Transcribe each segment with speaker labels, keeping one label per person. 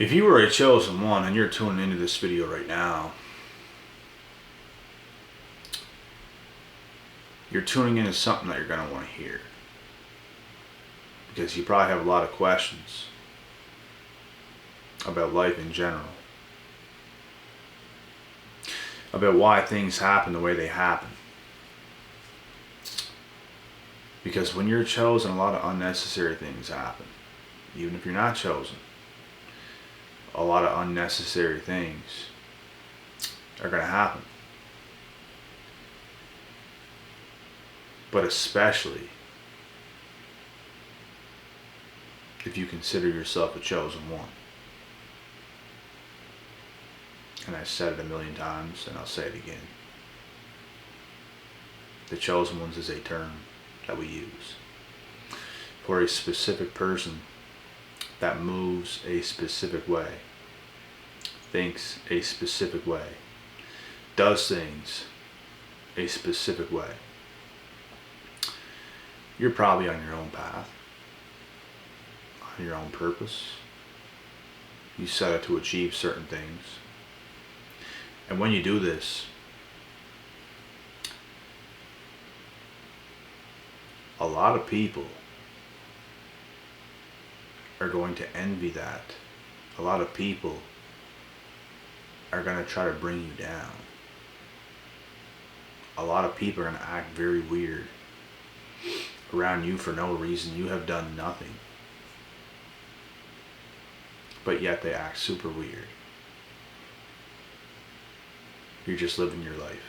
Speaker 1: If you were a chosen one and you're tuning into this video right now, you're tuning into something that you're going to want to hear. Because you probably have a lot of questions about life in general. About why things happen the way they happen. Because when you're chosen, a lot of unnecessary things happen. Even if you're not chosen, a lot of unnecessary things are going to happen. But especially if you consider yourself a chosen one. And I've said it a million times, and I'll say it again. The chosen ones is a term that we use for a specific person that moves a specific way, thinks a specific way, does things a specific way. You're probably on your own path, on your own purpose. You set out to achieve certain things. And when you do this, a lot of people are going to envy that. A lot of people are going to try to bring you down. A lot of people are going to act very weird around you for no reason. You have done nothing. But yet they act super weird. You're just living your life.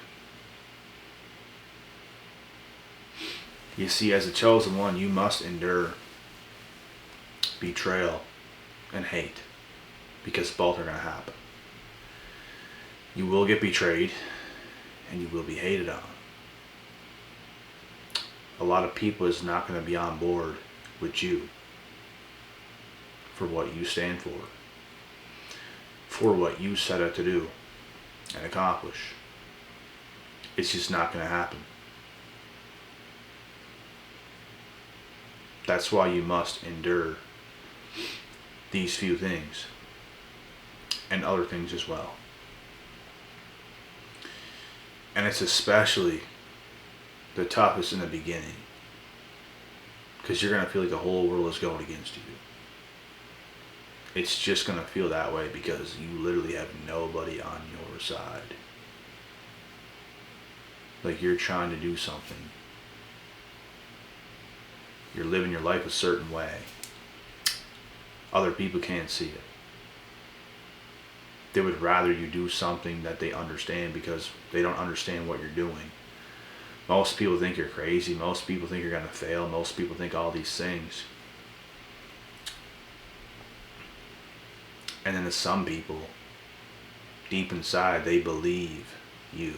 Speaker 1: You see, as a chosen one, you must endure betrayal and hate, because both are going to happen. You will get betrayed and you will be hated on. A lot of people is not going to be on board with you for what you stand for what you set out to do and accomplish. It's just not going to happen. That's why you must endure these few things and other things as well. And it's especially the toughest in the beginning, because you're going to feel like the whole world is going against you. It's just going to feel that way because you literally have nobody on your side. Like you're trying to do something. You're living your life a certain way. Other people can't see it. They would rather you do something that they understand, because they don't understand what you're doing. Most people think you're crazy. Most people think you're going to fail. Most people think all these things. And then to some people, deep inside, they believe you.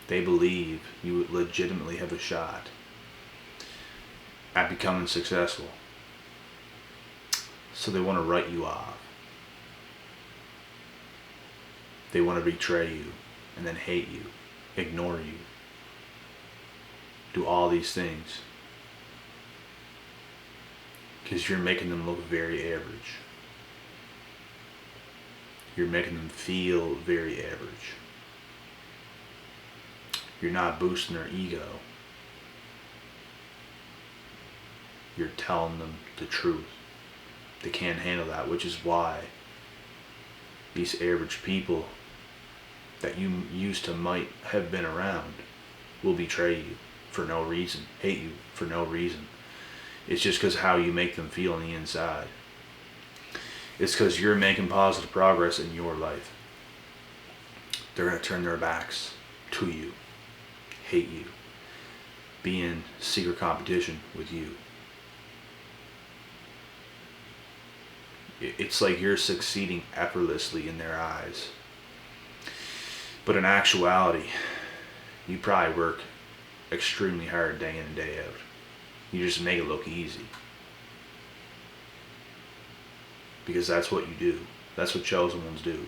Speaker 1: They believe you legitimately have a shot at becoming successful. So they want to write you off. They want to betray you and then hate you, ignore you, do all these things because you're making them look very average. You're making them feel very average. You're not boosting their ego. You're telling them the truth. They can't handle that, which is why these average people that you used to might have been around will betray you for no reason, hate you for no reason. It's just because how you make them feel on the inside. It's because you're making positive progress in your life. They're going to turn their backs to you, hate you, be in secret competition with you. It's like you're succeeding effortlessly in their eyes. But in actuality, you probably work extremely hard day in and day out. You just make it look easy. Because that's what you do. That's what chosen ones do.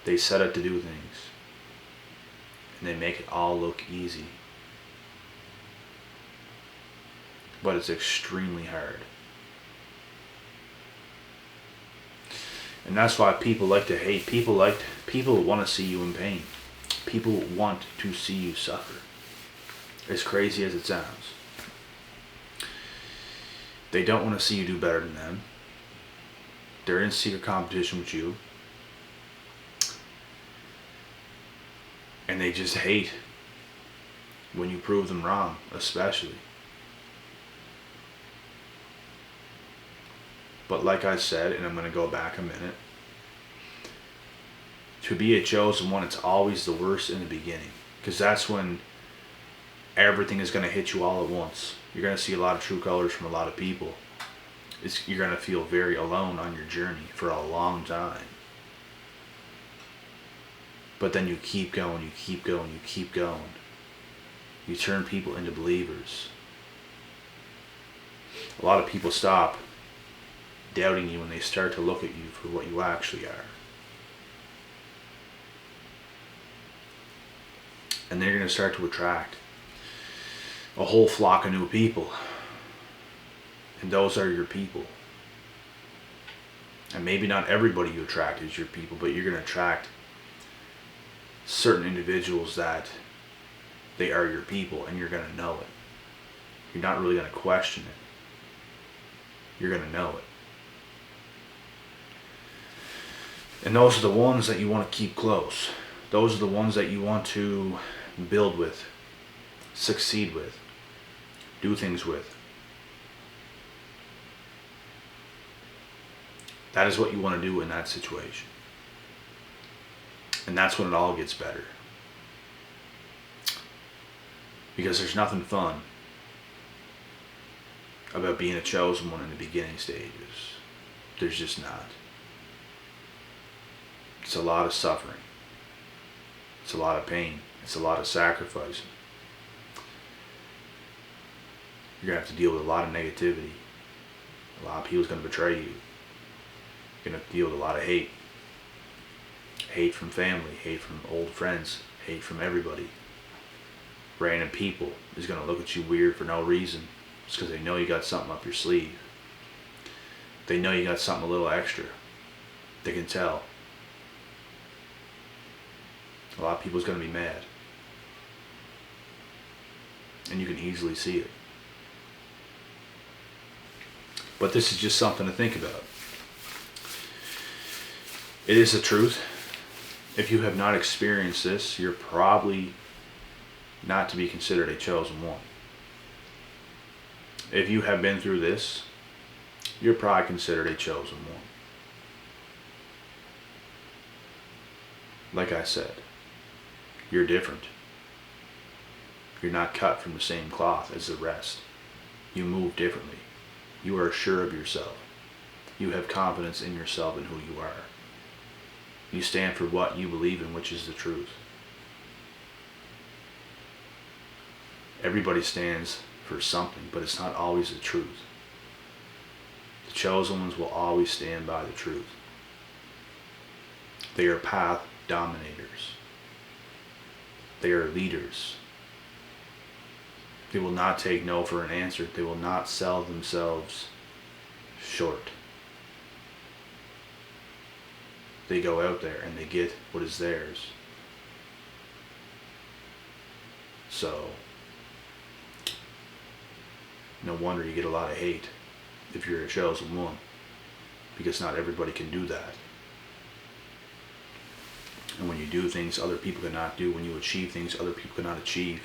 Speaker 1: They set out to do things. And they make it all look easy. But it's extremely hard. And that's why people like to hate. People want to see you in pain. People want to see you suffer. As crazy as it sounds. They don't want to see you do better than them. They're in secret competition with you. And they just hate when you prove them wrong, especially. But like I said, and I'm going to go back a minute, to be a chosen one, it's always the worst in the beginning. Because that's when everything is going to hit you all at once. You're going to see a lot of true colors from a lot of people. You're going to feel very alone on your journey for a long time. But then you keep going, you keep going, you keep going. You turn people into believers. A lot of people stop doubting you when they start to look at you for what you actually are. And they're going to start to attract a whole flock of new people. And those are your people. And maybe not everybody you attract is your people, but you're going to attract certain individuals that they are your people, and you're going to know it. You're not really going to question it. You're going to know it. And those are the ones that you want to keep close. Those are the ones that you want to build with, succeed with, do things with. That is what you want to do in that situation. And that's when it all gets better. Because there's nothing fun about being a chosen one in the beginning stages. There's just not. It's a lot of suffering. It's a lot of pain. It's a lot of sacrificing. You're going to have to deal with a lot of negativity. A lot of people's going to betray you. You're going to deal with a lot of hate. Hate from family, hate from old friends, hate from everybody. Random people is going to look at you weird for no reason. Just because they know you got something up your sleeve. They know you got something a little extra. They can tell. A lot of people's going to be mad. And you can easily see it. But this is just something to think about. It is the truth. If you have not experienced this, you're probably not to be considered a chosen one. If you have been through this, you're probably considered a chosen one. Like I said, you're different. You're not cut from the same cloth as the rest. You move differently. You are sure of yourself. You have confidence in yourself and who you are. You stand for what you believe in, which is the truth. Everybody stands for something, but it's not always the truth. The chosen ones will always stand by the truth. They are path dominators. They are leaders. They will not take no for an answer. They will not sell themselves short. They go out there and they get what is theirs. So, no wonder you get a lot of hate if you're a chosen one, because not everybody can do that. And when you do things other people cannot do, when you achieve things other people cannot achieve,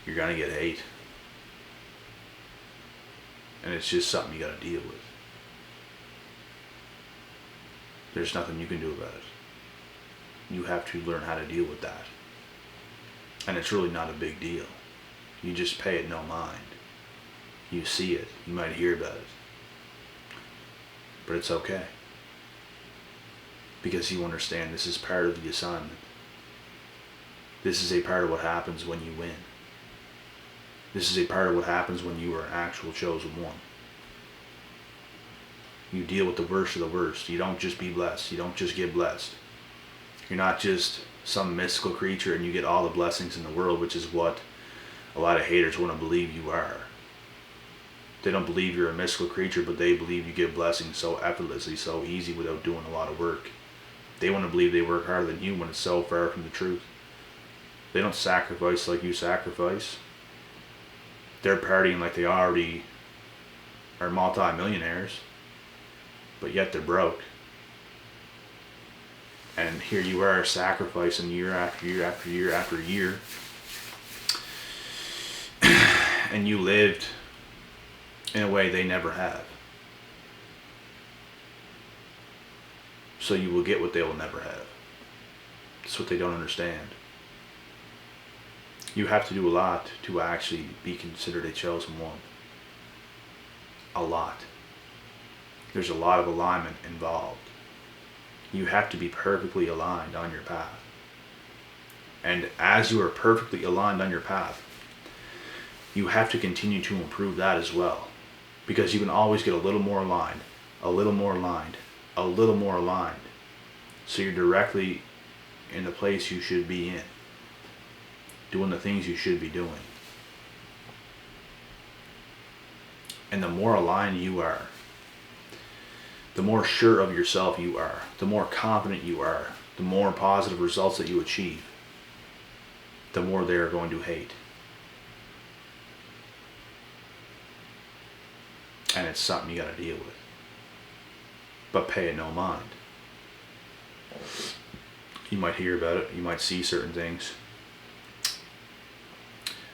Speaker 1: you're going to get hate. And it's just something you got to deal with. There's nothing you can do about it. You have to learn how to deal with that. And it's really not a big deal. You just pay it no mind. You see it. You might hear about it. But it's okay. Because you understand this is part of the assignment. This is a part of what happens when you win. This is a part of what happens when you are an actual chosen one. You deal with the worst of the worst. You don't just be blessed. You don't just get blessed. You're not just some mystical creature and you get all the blessings in the world, which is what a lot of haters want to believe you are. They don't believe you're a mystical creature, but they believe you give blessings so effortlessly, so easy without doing a lot of work. They want to believe they work harder than you when it's so far from the truth. They don't sacrifice like you sacrifice. They're partying like they already are multi-millionaires, but yet they're broke. And here you are sacrificing year after year after year after year. And you lived in a way they never have. So you will get what they will never have. That's what they don't understand. You have to do a lot to actually be considered a chosen one. A lot. There's a lot of alignment involved. You have to be perfectly aligned on your path. And as you are perfectly aligned on your path, you have to continue to improve that as well. Because you can always get a little more aligned, a little more aligned, a little more aligned. So you're directly in the place you should be in. Doing the things you should be doing. And the more aligned you are, the more sure of yourself you are, the more confident you are, the more positive results that you achieve, the more they are going to hate. And it's something you got to deal with. But pay it no mind. You might hear about it, you might see certain things,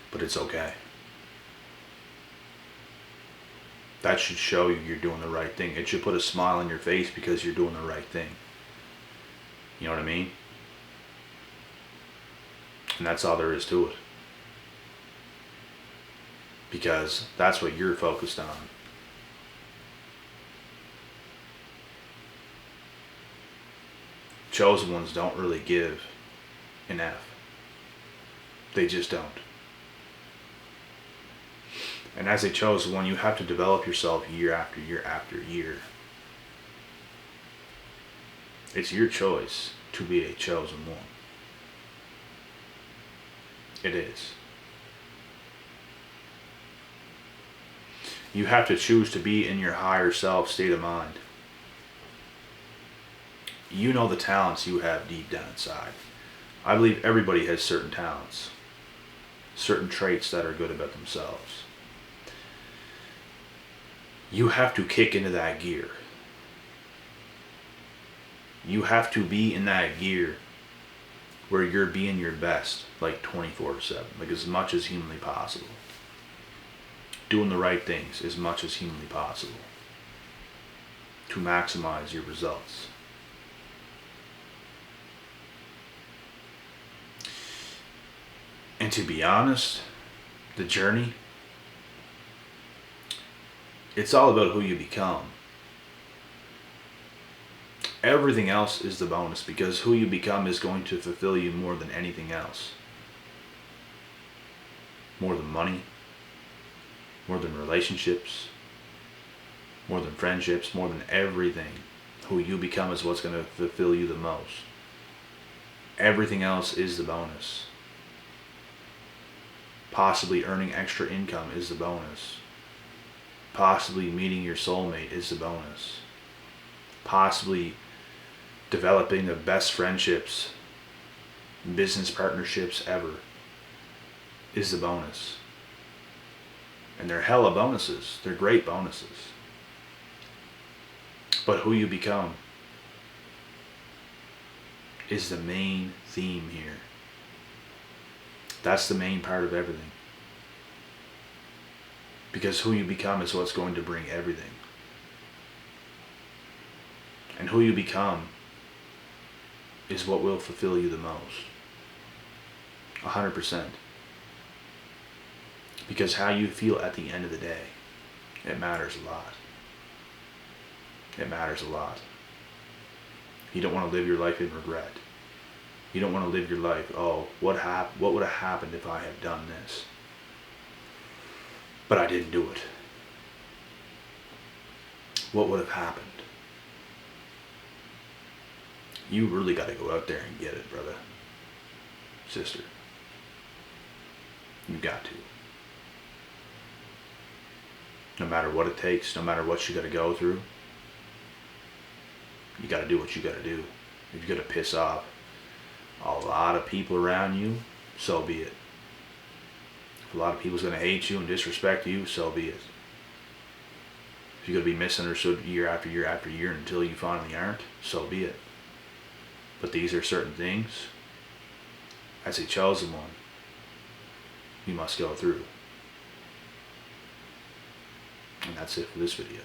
Speaker 1: but it's okay. That should show you you're doing the right thing. It should put a smile on your face because you're doing the right thing. You know what I mean? And that's all there is to it. Because that's what you're focused on. Chosen ones don't really give an F. They just don't. And as a chosen one, you have to develop yourself year after year after year. It's your choice to be a chosen one. It is. You have to choose to be in your higher self state of mind. You know the talents you have deep down inside. I believe everybody has certain talents, certain traits that are good about themselves. You have to kick into that gear. You have to be in that gear where you're being your best, like 24/7, like as much as humanly possible. Doing the right things as much as humanly possible to maximize your results. And to be honest, the journey, it's all about who you become. Everything else is the bonus because who you become is going to fulfill you more than anything else. More than money, more than relationships, more than friendships, more than everything. Who you become is what's going to fulfill you the most. Everything else is the bonus. Possibly earning extra income is the bonus. Possibly meeting your soulmate is the bonus. Possibly developing the best friendships, business partnerships ever is the bonus. And they're hella bonuses. They're great bonuses. But who you become is the main theme here. That's the main part of everything. Because who you become is what's going to bring everything. And who you become is what will fulfill you the most. 100%. Because how you feel at the end of the day, it matters a lot. It matters a lot. You don't want to live your life in regret. You don't want to live your life, oh, what would have happened if I had done this? But I didn't do it. What would have happened? You really got to go out there and get it, brother. Sister. You got to. No matter what it takes, no matter what you gotta go through, you gotta do what you gotta do. If you're gonna piss off a lot of people around you, so be it. If a lot of people's gonna hate you and disrespect you, so be it. If you're gonna be misunderstood year after year after year until you finally aren't, so be it. But these are certain things, as a chosen one, you must go through. And that's it for this video.